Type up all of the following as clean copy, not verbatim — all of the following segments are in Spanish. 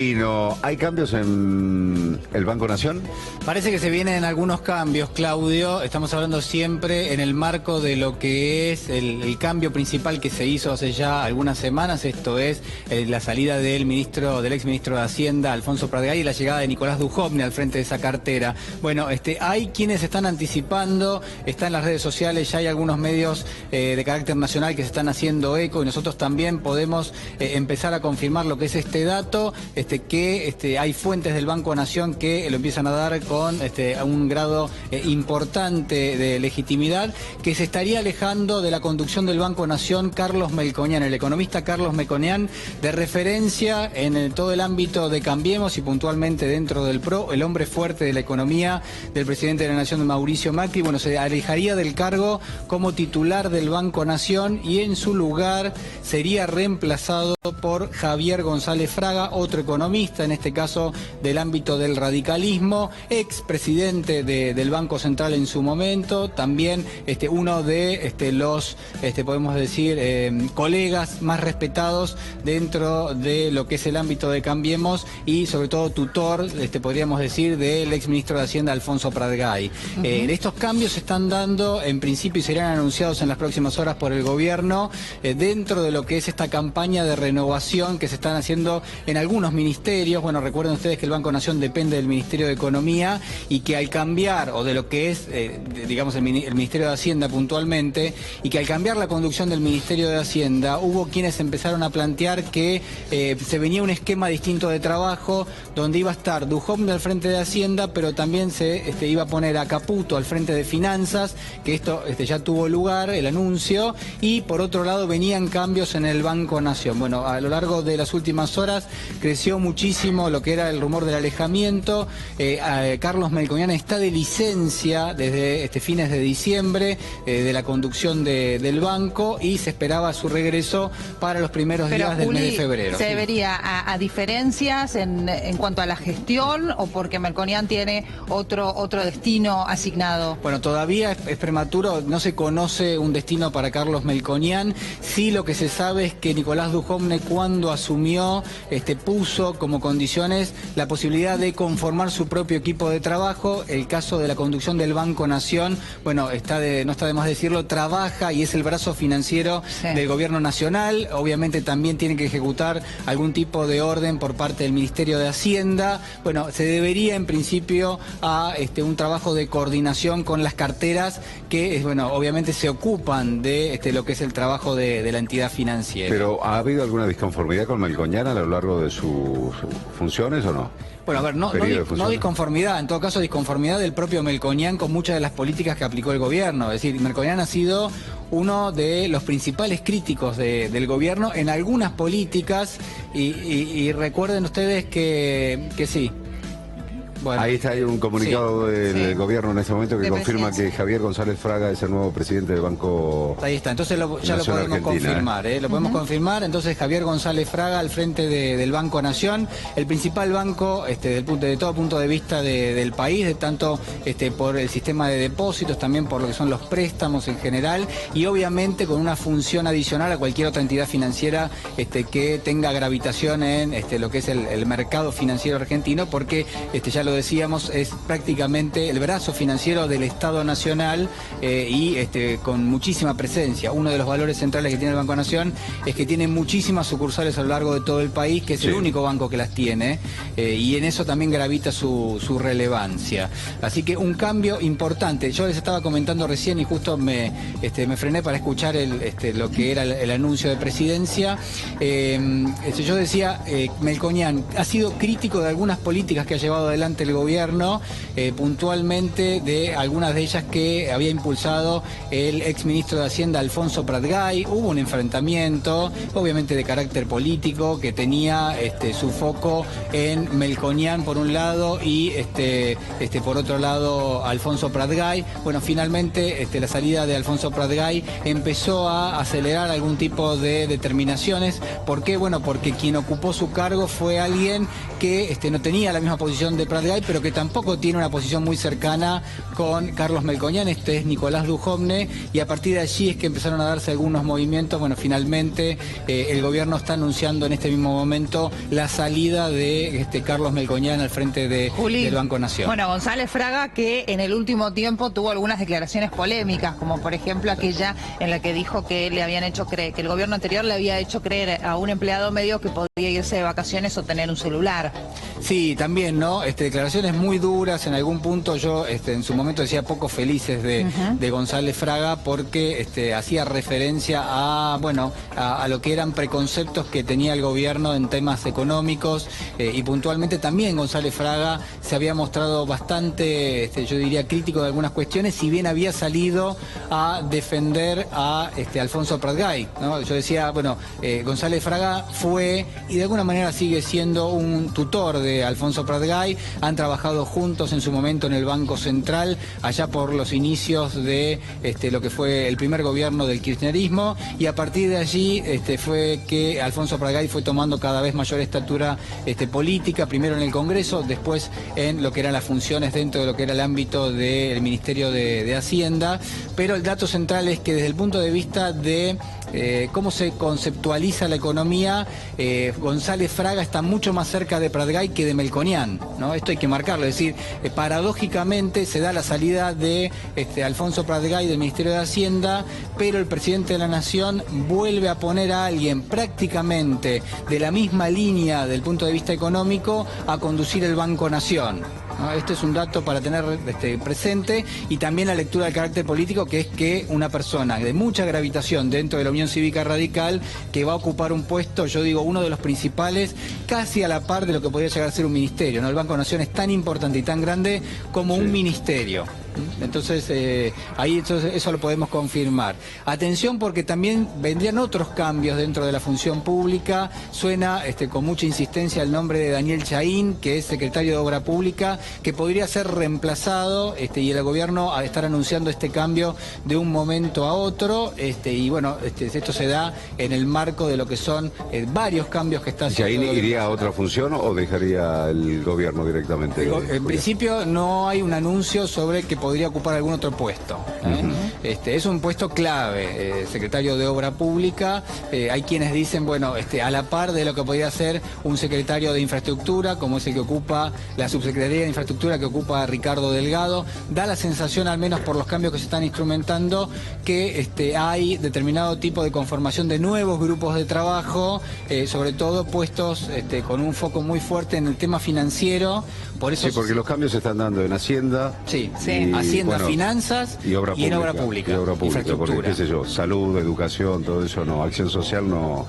Y no, ¿hay cambios en el Banco Nación? Parece que se vienen algunos cambios, Claudio. Estamos hablando siempre en el marco de lo que es el cambio principal que se hizo hace ya algunas semanas. Esto es la salida del ex ministro de Hacienda, Alfonso Pratgay, y la llegada de Nicolás Dujovne al frente de esa cartera. Bueno, hay quienes están anticipando, está en las redes sociales, ya hay algunos medios de carácter nacional que se están haciendo eco, y nosotros también podemos empezar a confirmar lo que es este dato. Que hay fuentes del Banco Nación que lo empiezan a dar con un grado importante de legitimidad, que se estaría alejando de la conducción del Banco Nación Carlos Melconian, el economista Carlos Melconian, de referencia en todo el ámbito de Cambiemos y puntualmente dentro del PRO, el hombre fuerte de la economía del presidente de la Nación, Mauricio Macri. Bueno, se alejaría del cargo como titular del Banco Nación y en su lugar sería reemplazado por Javier González Fraga, otro economista, en este caso del ámbito del radicalismo, expresidente del Banco Central en su momento, también uno de los, podemos decir, colegas más respetados dentro de lo que es el ámbito de Cambiemos y sobre todo tutor, podríamos decir, del exministro de Hacienda, Alfonso Pratgay. Estos cambios se están dando en principio y serán anunciados en las próximas horas por el gobierno dentro de lo que es esta campaña de renovación que se están haciendo en algunos ministerios. Bueno, recuerden ustedes que el Banco Nación depende del Ministerio de Economía y que al cambiar, o de lo que es, digamos, el Ministerio de Hacienda puntualmente, y que al cambiar la conducción del Ministerio de Hacienda, hubo quienes empezaron a plantear que se venía un esquema distinto de trabajo, donde iba a estar Dujovne al frente de Hacienda, pero también se iba a poner a Caputo al frente de Finanzas, que esto ya tuvo lugar, el anuncio, y por otro lado venían cambios en el Banco Nación. Bueno, a lo largo de las últimas horas creció muchísimo lo que era el rumor del alejamiento. Carlos Melconian está de licencia desde fines de diciembre de la conducción del banco y se esperaba su regreso para los primeros días del mes de febrero. ¿Se debería a diferencias en cuanto a la gestión o porque Melconian tiene otro destino asignado? Bueno, todavía es prematuro, no se conoce un destino para Carlos Melconian. Sí, lo que se sabe es que Nicolás Dujovne, cuando asumió, puso como condiciones la posibilidad de conformar su propio equipo de trabajo. El caso de la conducción del Banco Nación, bueno, no está de más decirlo, trabaja y es el brazo financiero del gobierno nacional. Obviamente también tiene que ejecutar algún tipo de orden por parte del Ministerio de Hacienda. Bueno, se debería en principio a un trabajo de coordinación con las carteras que, bueno, obviamente se ocupan de lo que es el trabajo de la entidad financiera. ¿Pero ha habido alguna disconformidad con Melconian a lo largo de sus funciones o no? Bueno, a ver, no disconformidad, en todo caso disconformidad del propio Melconian con muchas de las políticas que aplicó el gobierno. Es decir, Melconian ha sido uno de los principales críticos del gobierno en algunas políticas y recuerden ustedes que sí. Bueno, ahí está, hay un comunicado del gobierno en este momento que confirma que Javier González Fraga es el nuevo presidente del Banco. Ahí está, entonces ya lo podemos confirmar, lo podemos confirmar. Entonces Javier González Fraga al frente del Banco Nación, el principal banco de todo punto de vista del país, tanto por el sistema de depósitos, también por lo que son los préstamos en general, y obviamente con una función adicional a cualquier otra entidad financiera que tenga gravitación en lo que es el mercado financiero argentino, porque ya lo decíamos, es prácticamente el brazo financiero del Estado Nacional y con muchísima presencia. Uno de los valores centrales que tiene el Banco Nación es que tiene muchísimas sucursales a lo largo de todo el país, que es el único banco que las tiene, y en eso también gravita su relevancia. Así que un cambio importante. Yo les estaba comentando recién y justo me frené para escuchar lo que era el anuncio de presidencia. Yo decía, Melconian ha sido crítico de algunas políticas que ha llevado adelante el gobierno, puntualmente de algunas de ellas que había impulsado el exministro de Hacienda, Alfonso Pratgay. Hubo un enfrentamiento, obviamente de carácter político, que tenía su foco en Melconian por un lado y por otro lado Alfonso Pratgay. Bueno, finalmente la salida de Alfonso Pratgay empezó a acelerar algún tipo de determinaciones. ¿Por qué? Bueno, porque quien ocupó su cargo fue alguien que no tenía la misma posición de Pratgay, Pratgay, pero que tampoco tiene una posición muy cercana con Carlos Melconian, este es Nicolás Dujovne, y a partir de allí es que empezaron a darse algunos movimientos. Bueno, finalmente el gobierno está anunciando en este mismo momento la salida de Carlos Melconian al frente del Banco Nación. Bueno, González Fraga, que en el último tiempo tuvo algunas declaraciones polémicas, como por ejemplo aquella en la que dijo que le habían hecho creer, que el gobierno anterior le había hecho creer a un empleado medio que podía irse de vacaciones o tener un celular. Sí, también, ¿no? Declaraciones muy duras, en algún punto yo en su momento decía poco felices de González Fraga, porque hacía referencia a, bueno, a lo que eran preconceptos que tenía el gobierno en temas económicos, y puntualmente también González Fraga se había mostrado bastante, yo diría, crítico de algunas cuestiones, si bien había salido a defender a Alfonso Pratgay, ¿no? Yo decía, bueno, González Fraga fue y de alguna manera sigue siendo un tutor de Alfonso Pratgay, han trabajado juntos en su momento en el Banco Central, allá por los inicios de lo que fue el primer gobierno del kirchnerismo, y a partir de allí fue que Alfonso Pratgay fue tomando cada vez mayor estatura política, primero en el Congreso, después en lo que eran las funciones dentro de lo que era el ámbito del Ministerio de Hacienda, pero el dato central es que desde el punto de vista de cómo se conceptualiza la economía, González Fraga está mucho más cerca de Pratgay que de Melconian, ¿no? Esto hay que marcarlo, es decir, paradójicamente se da la salida de Alfonso Pratgay del Ministerio de Hacienda, pero el presidente de la Nación vuelve a poner a alguien prácticamente de la misma línea del punto de vista económico a conducir el Banco Nación, ¿no? Este es un dato para tener presente, y también la lectura del carácter político, que es que una persona de mucha gravitación dentro de la Unión Cívica Radical, que va a ocupar un puesto, yo digo, uno de los principales, casi a la par de lo que podría llegar a ser un ministerio, ¿no? El Banco Nación es tan importante y tan grande como un ministerio. Entonces, eso lo podemos confirmar. Atención, porque también vendrían otros cambios dentro de la función pública. Suena con mucha insistencia el nombre de Daniel Chaín, que es secretario de Obra Pública, que podría ser reemplazado, y el gobierno a estar anunciando este cambio de un momento a otro, y bueno, esto se da en el marco de lo que son varios cambios que está haciendo. ¿Chaín iría a otra función o dejaría el gobierno directamente? En principio no hay un anuncio sobre que podría ocupar algún otro puesto. Es un puesto clave, secretario de Obra Pública. Hay quienes dicen, bueno, a la par de lo que podría ser un secretario de Infraestructura, como es el que ocupa la subsecretaría de Infraestructura que ocupa Ricardo Delgado. Da la sensación, al menos por los cambios que se están instrumentando, que hay determinado tipo de conformación de nuevos grupos de trabajo, sobre todo puestos con un foco muy fuerte en el tema financiero. Por eso, sí, porque los cambios se están dando en Hacienda. Sí, sí. Hacienda, bueno, finanzas y obra pública, en obra pública. Y obra pública, infraestructura. porque, qué sé yo, salud, educación, todo eso no, acción social no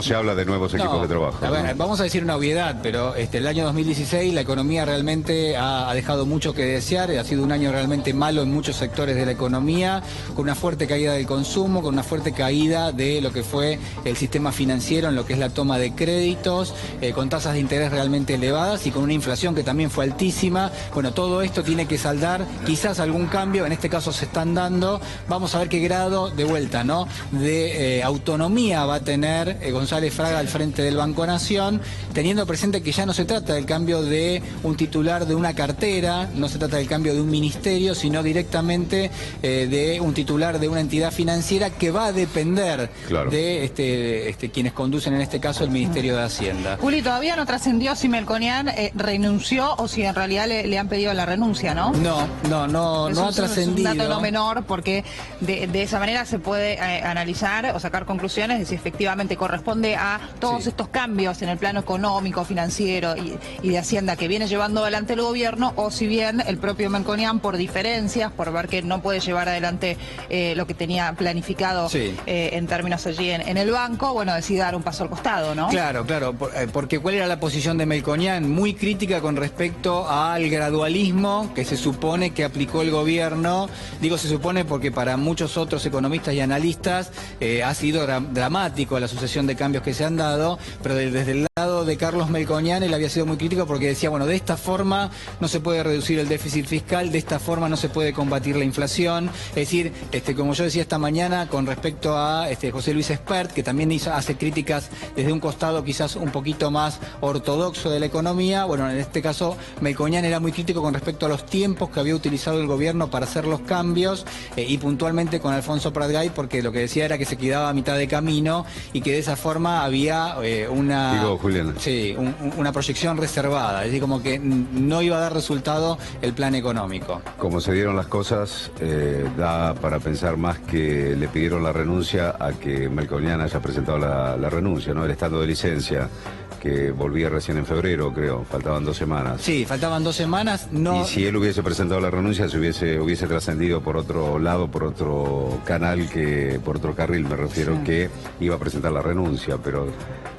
se habla de nuevos equipos de trabajo. A ver, vamos a decir una obviedad, pero el año 2016 la economía realmente ha dejado mucho que desear, ha sido un año realmente malo en muchos sectores de la economía, con una fuerte caída del consumo, con una fuerte caída de lo que fue el sistema financiero en lo que es la toma de créditos, con tasas de interés realmente elevadas y con una inflación que también fue altísima. Bueno, todo esto tiene que saldar quizás algún cambio, en este caso se están dando. Vamos a ver qué grado de vuelta, ¿no?, de autonomía va a tener González Fraga al frente del Banco Nación, teniendo presente que ya no se trata del cambio de un titular de una cartera, no se trata del cambio de un ministerio, sino directamente de un titular de una entidad financiera que va a depender de quienes conducen en este caso el Ministerio de Hacienda. Juli, todavía no trascendió si Melconian renunció o si en realidad le han pedido la renuncia, ¿no? No ha trascendido. Es un dato no menor, porque de esa manera se puede analizar o sacar conclusiones de si efectivamente corresponde a todos estos cambios en el plano económico, financiero y de Hacienda que viene llevando adelante el gobierno, o si bien el propio Melconian, por diferencias, por ver que no puede llevar adelante lo que tenía planificado en términos allí en el banco, bueno, decide dar un paso al costado, ¿no? Claro, porque ¿cuál era la posición de Melconian? Muy crítica con respecto al gradualismo que se supone que aplicó el gobierno. Digo se supone porque para muchos otros economistas y analistas ha sido dramático la sucesión de cambios que se han dado, pero desde el lado de Carlos Melconian, él había sido muy crítico porque decía, bueno, de esta forma no se puede reducir el déficit fiscal, de esta forma no se puede combatir la inflación. Es decir, como yo decía esta mañana con respecto a José Luis Espert, que también hace críticas desde un costado quizás un poquito más ortodoxo de la economía. Bueno, en este caso Melconian era muy crítico con respecto a los tiempos que había utilizado el gobierno para hacer los cambios, y puntualmente con Alfonso Pratgay, porque lo que decía era que se quedaba a mitad de camino y que de esa forma había una proyección reservada, es decir, como que no iba a dar resultado el plan económico. Como se dieron las cosas, da para pensar más que le pidieron la renuncia a que Melconian haya presentado la renuncia, ¿no? El estado de licencia, que volvía recién en febrero, creo, faltaban 2 semanas. Sí, faltaban 2 semanas, no... Y si él hubiese presentado la renuncia, se hubiese trascendido por otro lado, por otro canal, por otro carril, me refiero, sí, que iba a presentar la renuncia, pero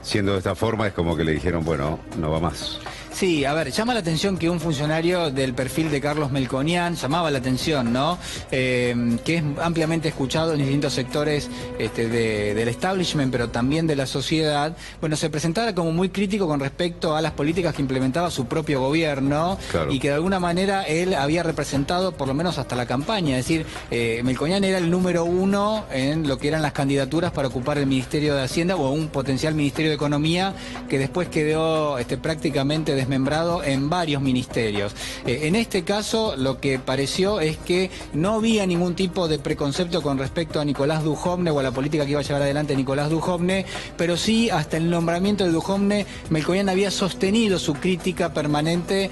siendo de esta forma es como que le dijeron, bueno, no va más. Sí, a ver, llama la atención que un funcionario del perfil de Carlos Melconian, llamaba la atención, ¿no? Que es ampliamente escuchado en distintos sectores del establishment, pero también de la sociedad, bueno, se presentara como muy crítico con respecto a las políticas que implementaba su propio gobierno, claro, y que de alguna manera él había representado, por lo menos hasta la campaña, es decir, Melconian era el número 1 en lo que eran las candidaturas para ocupar el Ministerio de Hacienda o un potencial Ministerio de Economía, que después quedó prácticamente desmembrado en varios ministerios. En este caso lo que pareció es que no había ningún tipo de preconcepto con respecto a Nicolás Dujovne o a la política que iba a llevar adelante Nicolás Dujovne, pero sí hasta el nombramiento de Dujovne Melconian había sostenido su crítica permanente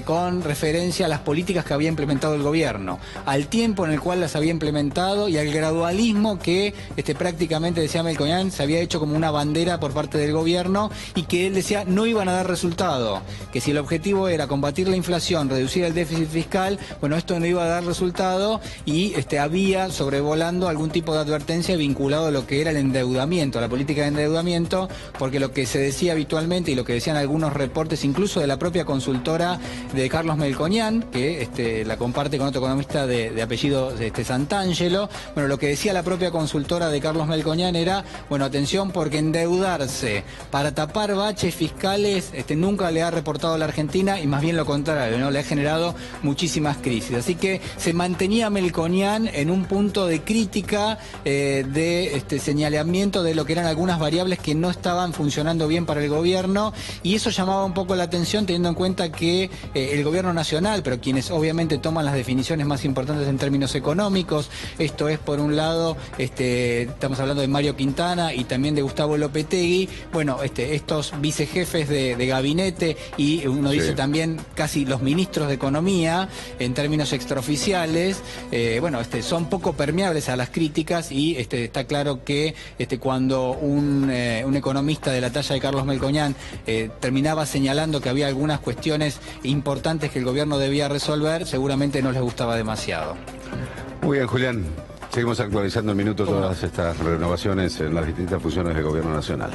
con referencia a las políticas que había implementado el gobierno, al tiempo en el cual las había implementado y al gradualismo que prácticamente, decía Melconian, se había hecho como una bandera por parte del gobierno y que él decía no iban a dar resultado, que si el objetivo era combatir la inflación, reducir el déficit fiscal, bueno, esto no iba a dar resultado y había sobrevolando algún tipo de advertencia vinculado a lo que era el endeudamiento, a la política de endeudamiento, porque lo que se decía habitualmente y lo que decían algunos reportes, incluso de la propia consultora de Carlos Melconian, que la comparte con otro economista de apellido Santangelo, bueno, lo que decía la propia consultora de Carlos Melconian era, bueno, atención, porque endeudarse para tapar baches fiscales nunca le ha reportado a la Argentina y más bien lo contrario, ¿no? Le ha generado muchísimas crisis. Así que se mantenía Melconian en un punto de crítica, de señalamiento de lo que eran algunas variables que no estaban funcionando bien para el gobierno, y eso llamaba un poco la atención teniendo en cuenta que el gobierno nacional, pero quienes obviamente toman las definiciones más importantes en términos económicos, esto es por un lado, estamos hablando de Mario Quintana y también de Gustavo Lopetegui, bueno, estos vicejefes de gabinete y uno dice también casi los ministros de Economía en términos extraoficiales, bueno, son poco permeables a las críticas y está claro que cuando un economista de la talla de Carlos Melconian terminaba señalando que había algunas cuestiones importantes que el gobierno debía resolver, seguramente no les gustaba demasiado. Muy bien, Julián. Seguimos actualizando en minutos todas estas renovaciones en las distintas funciones del gobierno nacional.